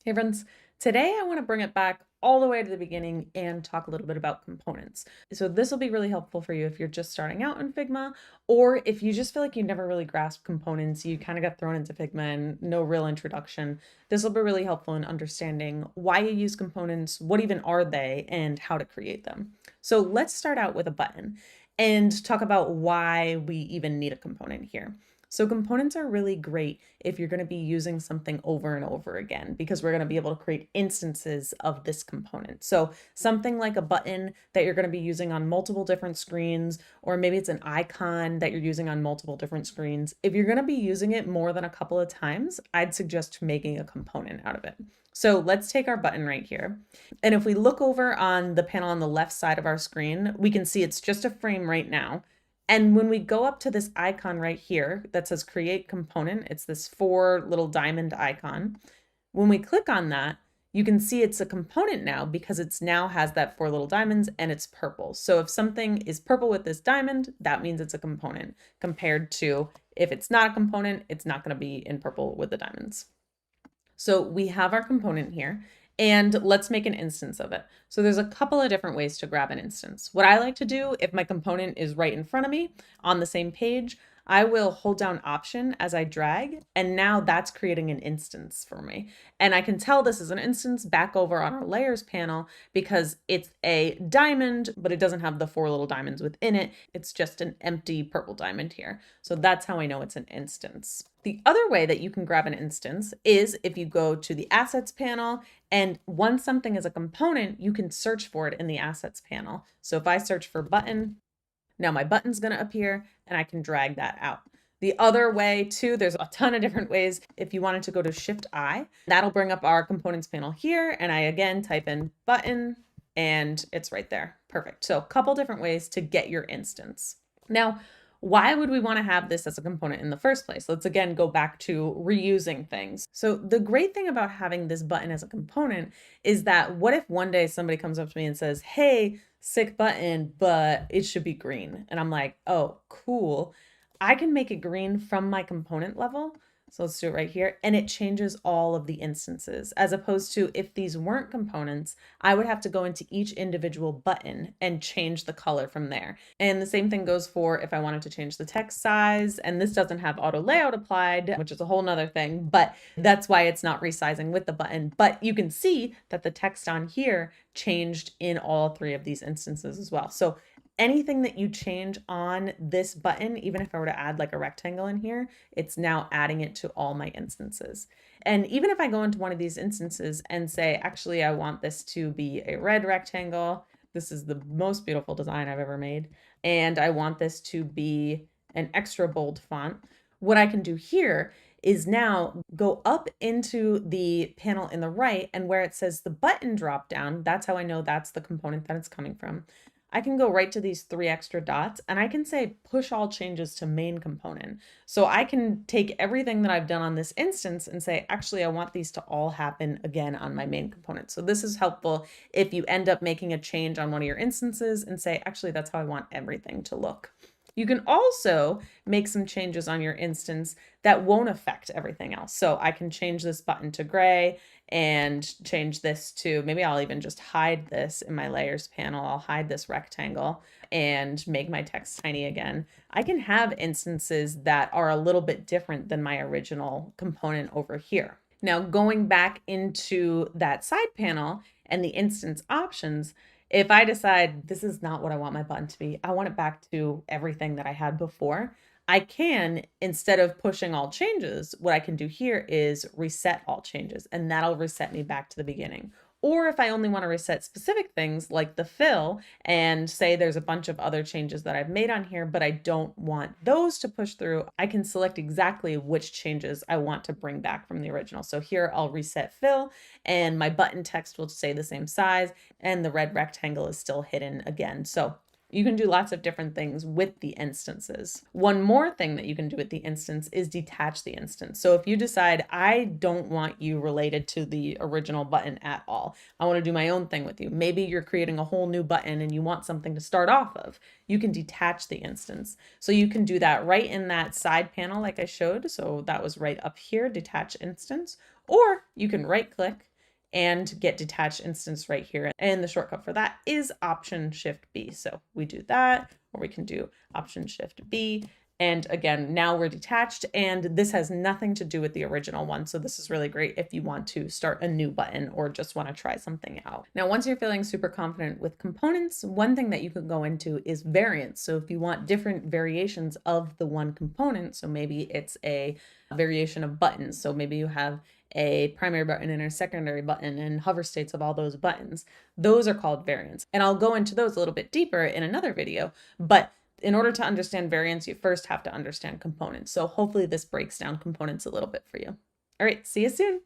Hey friends, today I want to bring it back all the way to the beginning and talk a little bit about components. So this will be really helpful for you if you're just starting out in Figma, or if you just feel like you never really grasped components, you kind of got thrown into Figma and no real introduction. This will be really helpful in understanding why you use components, what even are they, and how to create them. So let's start out with a button and talk about why we even need a component here. So components are really great if you're going to be using something over and over again, because we're going to be able to create instances of this component. So something like a button that you're going to be using on multiple different screens, or maybe it's an icon that you're using on multiple different screens. If you're going to be using it more than a couple of times, I'd suggest making a component out of it. So let's take our button right here. And if we look over on the panel on the left side of our screen, we can see it's just a frame right now. And when we go up to this icon right here that says create component, it's this 4 little diamond icon. When we click on that, you can see it's a component now because it's now has that 4 little diamonds and it's purple. So if something is purple with this diamond, that means it's a component, compared to if it's not a component, it's not going to be in purple with the diamonds. So we have our component here, and let's make an instance of it. So there's a couple of different ways to grab an instance. What I like to do, if my component is right in front of me on the same page, I will hold down Option as I drag, and now that's creating an instance for me. And I can tell this is an instance back over on our layers panel because it's a diamond, but it doesn't have the 4 little diamonds within it. It's just an empty purple diamond here. So that's how I know it's an instance. The other way that you can grab an instance is if you go to the Assets panel, and once something is a component, you can search for it in the Assets panel. So if I search for button, now my button's going to appear and I can drag that out. The other way too, there's a ton of different ways. If you wanted to go to Shift I, that'll bring up our components panel here. And I again type in button and it's right there. Perfect. So a couple different ways to get your instance. Now, why would we want to have this as a component in the first place? Let's again go back to reusing things. So the great thing about having this button as a component is that what if one day somebody comes up to me and says, hey, sick button, but it should be green. And I'm like, oh, cool. I can make it green from my component level. So let's do it right here. And it changes all of the instances, as opposed to if these weren't components, I would have to go into each individual button and change the color from there. And the same thing goes for if I wanted to change the text size. And this doesn't have auto layout applied, which is a whole nother thing, but that's why it's not resizing with the button. But you can see that the text on here changed in all 3 of these instances as well. So anything that you change on this button, even if I were to add like a rectangle in here, it's now adding it to all my instances. And even if I go into one of these instances and say, actually, I want this to be a red rectangle. This is the most beautiful design I've ever made. And I want this to be an extra bold font. What I can do here is now go up into the panel in the right, and where it says the button drop down, that's how I know that's the component that it's coming from. I can go right to these 3 extra dots and I can say push all changes to main component. So I can take everything that I've done on this instance and say, actually, I want these to all happen again on my main component. So this is helpful if you end up making a change on one of your instances and say, actually, that's how I want everything to look. You can also make some changes on your instance that won't affect everything else. So I can change this button to gray and change this to, maybe I'll even just hide this in my layers panel. I'll hide this rectangle and make my text tiny again. I can have instances that are a little bit different than my original component over here. Now, going back into that side panel and the instance options, if I decide this is not what I want my button to be, I want it back to everything that I had before, I can, instead of pushing all changes, what I can do here is reset all changes, and that'll reset me back to the beginning. Or if I only want to reset specific things like the fill and say there's a bunch of other changes that I've made on here, but I don't want those to push through, I can select exactly which changes I want to bring back from the original. So here I'll reset fill and my button text will stay the same size and the red rectangle is still hidden again. So you can do lots of different things with the instances. One more thing that you can do with the instance is detach the instance. So if you decide, I don't want you related to the original button at all, I want to do my own thing with you. Maybe you're creating a whole new button and you want something to start off of. You can detach the instance. So you can do that right in that side panel like I showed. So that was right up here, detach instance. Or you can right click and get detached instance right here. And the shortcut for that is Option Shift B. So we do that, or we can do Option Shift B. And again, now we're detached, and this has nothing to do with the original one. So this is really great if you want to start a new button or just want to try something out. Now, once you're feeling super confident with components, one thing that you can go into is variants. So if you want different variations of the one component, so maybe it's a variation of buttons. So maybe you have a primary button and a secondary button and hover states of all those buttons. Those are called variants. And I'll go into those a little bit deeper in another video, but in order to understand variants, you first have to understand components. So hopefully this breaks down components a little bit for you. All right, see you soon.